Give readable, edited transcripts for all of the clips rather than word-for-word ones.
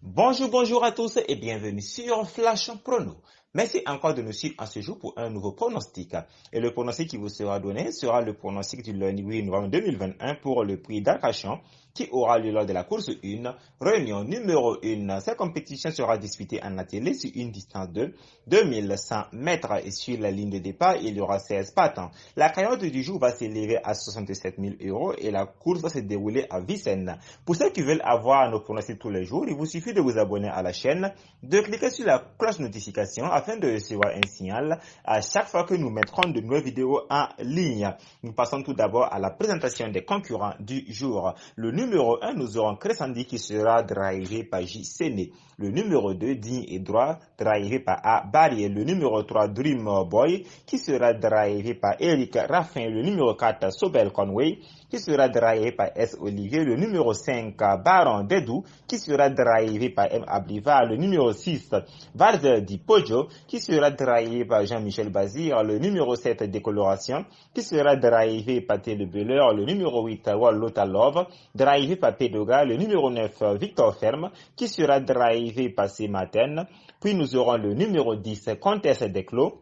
Bonjour à tous et bienvenue sur Flash Prono. Merci encore de nous suivre en ce jour pour un nouveau pronostic. Et le pronostic qui vous sera donné sera le pronostic du lundi 8 novembre 2021 pour le prix d'Arcachon qui aura lieu lors de la course 1, réunion numéro 1. Cette compétition sera disputée en attelé sur une distance de 2100 mètres et sur la ligne de départ, il y aura 16 partants. La cagnotte du jour va s'élever à 67 000 € et la course va se dérouler à Vincennes. Pour ceux qui veulent avoir nos pronostics tous les jours, il vous suffit de vous abonner à la chaîne, de cliquer sur la cloche notification afin de recevoir un signal à chaque fois que nous mettrons de nouvelles vidéos en ligne. Nous passons tout d'abord à la présentation des concurrents du jour. Le numéro 1, nous aurons Crescendi qui sera drivé par J. Séné. Le numéro 2, Digne et Droit, drivé par A. Barrier. Le numéro 3, Dream Boy, qui sera drivé par Eric Raffin. Le numéro 4, Sobel Conway, qui sera drivé par S. Olivier. Le numéro 5, Baron Dedou, qui sera drivé par M. Abliva. Le numéro 6, Varzer Di Poggio, qui sera drivé par Jean-Michel Bazir. Le numéro 7, Décoloration, qui sera drivé par Télé Beller. Le numéro 8, Wallota Love, drivé par Pédoga. Le numéro 9, Victor Ferme, qui sera drivé par C-Maten. Puis nous aurons le numéro 10, Comtesse Desclos,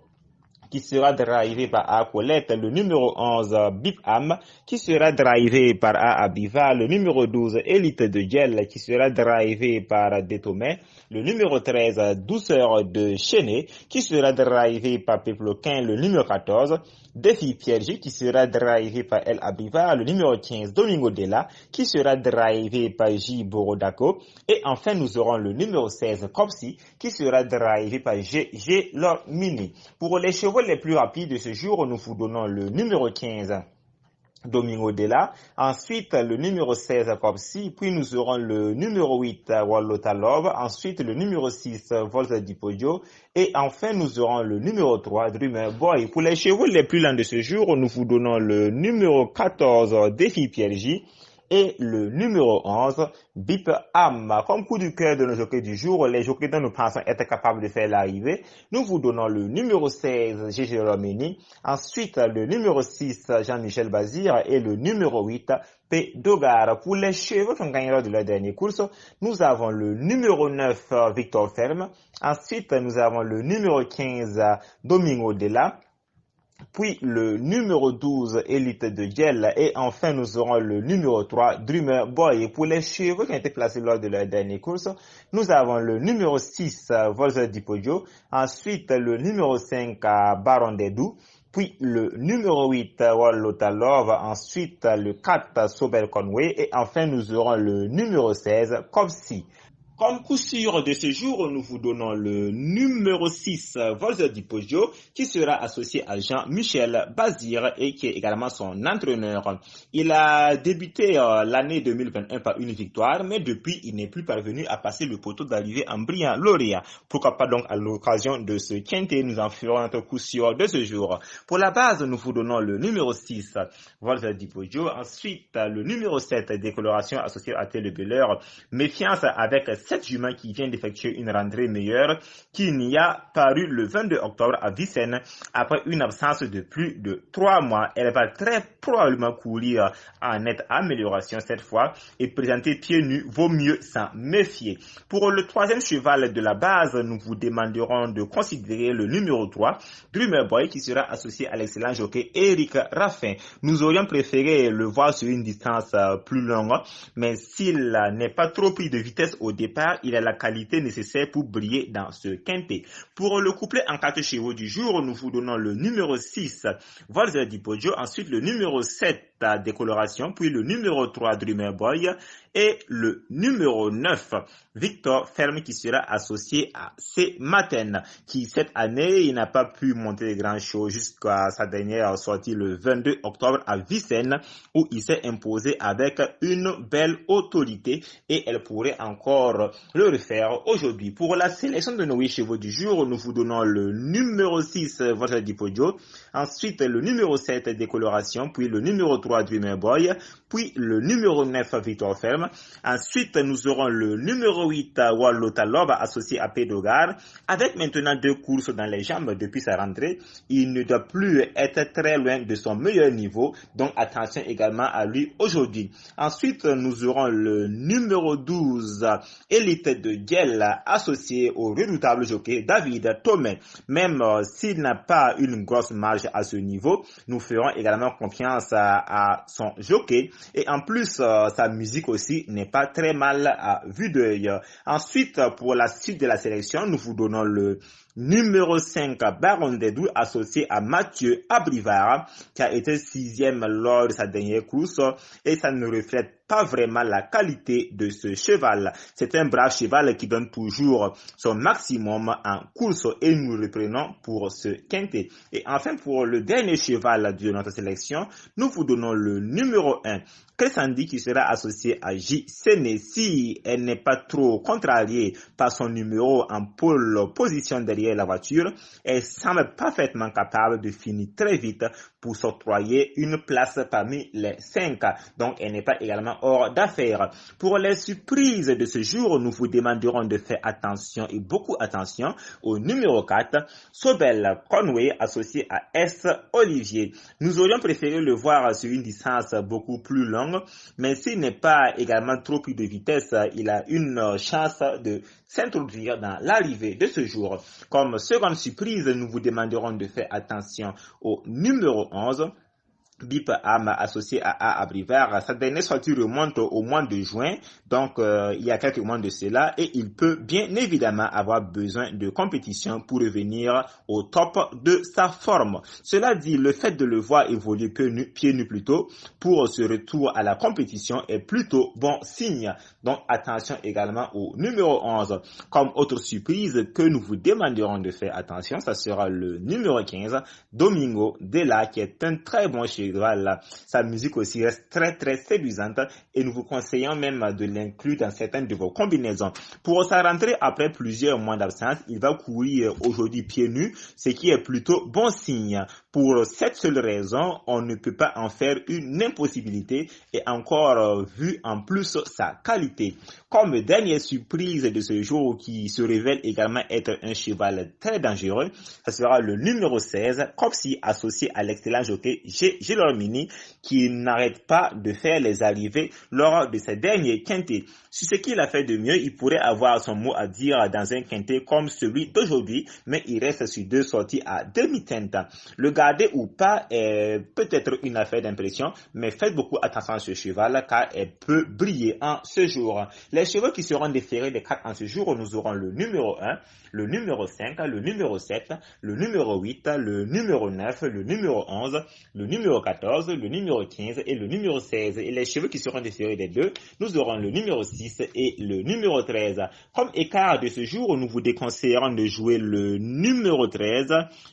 qui sera drivé par A. Colette, le numéro 11, Bip Am, qui sera drivé par A. Abiva, le numéro 12, Élite de Gel, qui sera drivé par Détomé, le numéro 13, Douceur de Chenet, qui sera drivé par Peploquin, le numéro 14, Défi Pierre J, qui sera drivé par El Abiva, le numéro 15, Domingo Della, qui sera drivé par J. Borodako, et enfin nous aurons le numéro 16, Copsi, qui sera drivé par G. Lormini. Pour les chevaux les plus rapides de ce jour, nous vous donnons le numéro 15, Domingo Della, ensuite le numéro 16, Copsi, puis nous aurons le numéro 8, Wallota Love, ensuite le numéro 6, Volta Di Poggio, et enfin nous aurons le numéro 3, Dreamer Boy. Pour les chevaux les plus lents de ce jour, nous vous donnons le numéro 14, Défi Pierre J, et le numéro 11, Bip Am. Comme coup du cœur de nos jockeys du jour, les jockeys dont nous pensons être capables de faire l'arrivée, nous vous donnons le numéro 16, Gégé Romini, ensuite le numéro 6, Jean-Michel Bazir, et le numéro 8, P. Dogar. Pour les chevaux qui ont gagné lors de leur dernière course, nous avons le numéro 9, Victor Ferme, ensuite nous avons le numéro 15, Domingo Della, puis le numéro 12, Élite de Gel, et enfin nous aurons le numéro 3, Dreamer Boy. Et pour les chevaux qui ont été placés lors de leur dernière course, nous avons le numéro 6, Volzer Di Poggio, ensuite le numéro 5, Baron Dedou, puis le numéro 8, Wallota Love, ensuite le 4, Sobel Conway, et enfin nous aurons le numéro 16, Copsi. Comme coup sûr de ce jour, nous vous donnons le numéro 6, Volzer Di Poggio, qui sera associé à Jean-Michel Bazir et qui est également son entraîneur. Il a débuté l'année 2021 par une victoire, mais depuis, il n'est plus parvenu à passer le poteau d'arrivée en brillant lauréat. Pourquoi pas donc à l'occasion de ce quintet, nous en ferons notre coup sûr de ce jour. Pour la base, nous vous donnons le numéro 6, Volzer Di Poggio, ensuite le numéro 7, Décoloration associée à Télé Beller, méfiance avec cette jument qui vient d'effectuer une rentrée meilleure, qui n'y a paru le 22 octobre à Vincennes après une absence de plus de 3 mois. Elle va très probablement courir en nette amélioration cette fois et présenter pieds nus, vaut mieux s'en méfier. Pour le troisième cheval de la base, nous vous demanderons de considérer le numéro 3, Dreamer Boy, qui sera associé à l'excellent jockey Eric Raffin. Nous aurions préféré le voir sur une distance plus longue, mais s'il n'est pas trop pris de vitesse au départ, il a la qualité nécessaire pour briller dans ce quintet. Pour le couplet en 4 chevaux du jour, nous vous donnons le numéro 6, Volzer Di Poggio, ensuite le numéro 7, Décoloration, puis le numéro 3, Dreamer Boy, et le numéro 9, Victor Ferme, qui sera associé à C-Maten, qui cette année, il n'a pas pu monter grand chose jusqu'à sa dernière sortie le 22 octobre à Vincennes, où il s'est imposé avec une belle autorité, et elle pourrait encore le refaire aujourd'hui. Pour la sélection de nos 8 chevaux du jour, nous vous donnons le numéro 6, Volzer Di Poggio, ensuite le numéro 7, Décoloration, puis le numéro 3, 3 Dreamer Boy, puis le numéro 9 Victor Ferme. Ensuite, nous aurons le numéro 8 Wallota Love associé à Pédogar, avec maintenant 2 courses dans les jambes depuis sa rentrée. Il ne doit plus être très loin de son meilleur niveau, donc attention également à lui aujourd'hui. Ensuite, nous aurons le numéro 12 Élite de Diel associé au redoutable jockey David Thomas. Même s'il n'a pas une grosse marge à ce niveau, nous ferons également confiance à son jockey, et en plus sa musique aussi n'est pas très mal à vue d'œil. Ensuite, pour la suite de la sélection, nous vous donnons le numéro 5 Baron Dedou associé à Mathieu Abrivard, qui a été 6e lors de sa dernière course, et ça ne reflète pas vraiment la qualité de ce cheval. C'est un brave cheval qui donne toujours son maximum en course, et nous le prenons pour ce quintet. Et enfin, pour le dernier cheval de notre sélection, nous vous donnons le numéro 1 Crescendi, qui sera associé à J. Séné si elle n'est pas trop contrariée par son numéro en pole position derrière la voiture. Elle semble parfaitement capable de finir très vite pour s'octroyer une place parmi les 5. Donc, elle n'est pas également hors d'affaire. Pour les surprises de ce jour, nous vous demanderons de faire attention et beaucoup attention au numéro 4, Sobel Conway, associé à S. Olivier. Nous aurions préféré le voir sur une distance beaucoup plus longue, mais s'il n'est pas également trop pris de vitesse, il a une chance de s'introduire dans l'arrivée de ce jour. Comme seconde surprise, nous vous demanderons de faire attention au numéro 11, Bip Am associé à A. Abrivard. Sa dernière sortie remonte au mois de juin, donc il y a quelques mois de cela, et il peut bien évidemment avoir besoin de compétition pour revenir au top de sa forme. Cela dit, le fait de le voir évoluer pieds nus plutôt pour ce retour à la compétition est plutôt bon signe. Donc attention également au numéro 11. Comme autre surprise que nous vous demanderons de faire attention, ça sera le numéro 15, Domingo Della, qui est un très bon cheval. Sa musique aussi reste très très séduisante, et nous vous conseillons même de l'inclure dans certaines de vos combinaisons. Pour sa rentrée après plusieurs mois d'absence, il va courir aujourd'hui pieds nus, ce qui est plutôt bon signe. Pour cette seule raison, on ne peut pas en faire une impossibilité, et encore vu en plus sa qualité. Comme dernière surprise de ce jour, qui se révèle également être un cheval très dangereux, ce sera le numéro 16, Copsy, associé à l'excellent jockey Gilormini, qui n'arrête pas de faire les arrivées lors de ses derniers quintets. Sur ce qu'il a fait de mieux, il pourrait avoir son mot à dire dans un quintet comme celui d'aujourd'hui, mais il reste sur 2 sorties à demi-teinte. Le garder ou pas est peut-être une affaire d'impression, mais faites beaucoup attention à ce cheval, car elle peut briller en ce jour. Les chevaux qui seront déférés des 4 en ce jour, nous aurons le numéro 1, le numéro 5, le numéro 7, le numéro 8, le numéro 9, le numéro 11, le numéro 14, le numéro 15 et le numéro 16. Et les chevaux qui seront déférés des 2, nous aurons le numéro 6 et le numéro 13. Comme écart de ce jour, nous vous déconseillerons de jouer le numéro 13,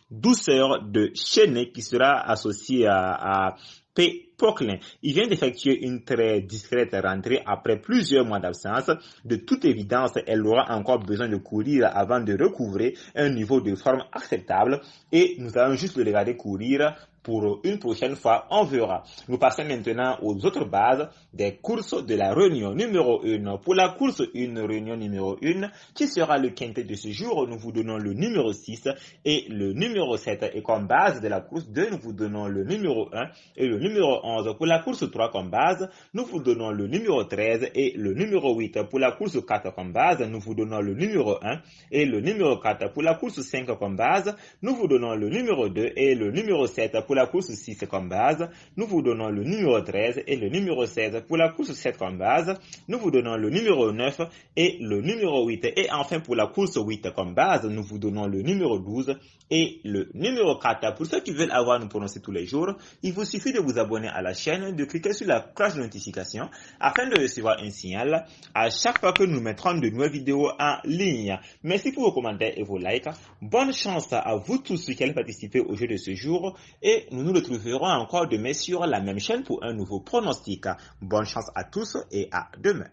Douceur de Chenet, qui sera associé à P. Poquelin. Il vient d'effectuer une très discrète rentrée après plusieurs mois d'absence. De toute évidence, elle aura encore besoin de courir avant de recouvrer un niveau de forme acceptable, et nous allons juste le regarder courir. Pour une prochaine fois, on verra. Nous passons maintenant aux autres bases des courses de la réunion numéro 1. Pour la course 1, réunion numéro 1, qui sera le quintet de ce jour, nous vous donnons le numéro 6 et le numéro 7. Et comme base de la course 2, nous vous donnons le numéro 1 et le numéro 11. Pour la course 3 comme base, nous vous donnons le numéro 13 et le numéro 8. Pour la course 4 comme base, nous vous donnons le numéro 1 et le numéro 4. Pour la course 5 comme base, nous vous donnons le numéro 2 et le numéro 7. Pour la course 6 comme base, nous vous donnons le numéro 13 et le numéro 16. Pour la course 7 comme base, nous vous donnons le numéro 9 et le numéro 8. Et enfin, pour la course 8 comme base, nous vous donnons le numéro 12 et le numéro 4. Pour ceux qui veulent avoir nous prononcer tous les jours, il vous suffit de vous abonner à la chaîne, de cliquer sur la cloche de notification afin de recevoir un signal à chaque fois que nous mettrons de nouvelles vidéos en ligne. Merci pour vos commentaires et vos likes. Bonne chance à vous tous qui allez participer au jeu de ce jour, et nous nous retrouverons encore demain sur la même chaîne pour un nouveau pronostic. Bonne chance à tous et à demain.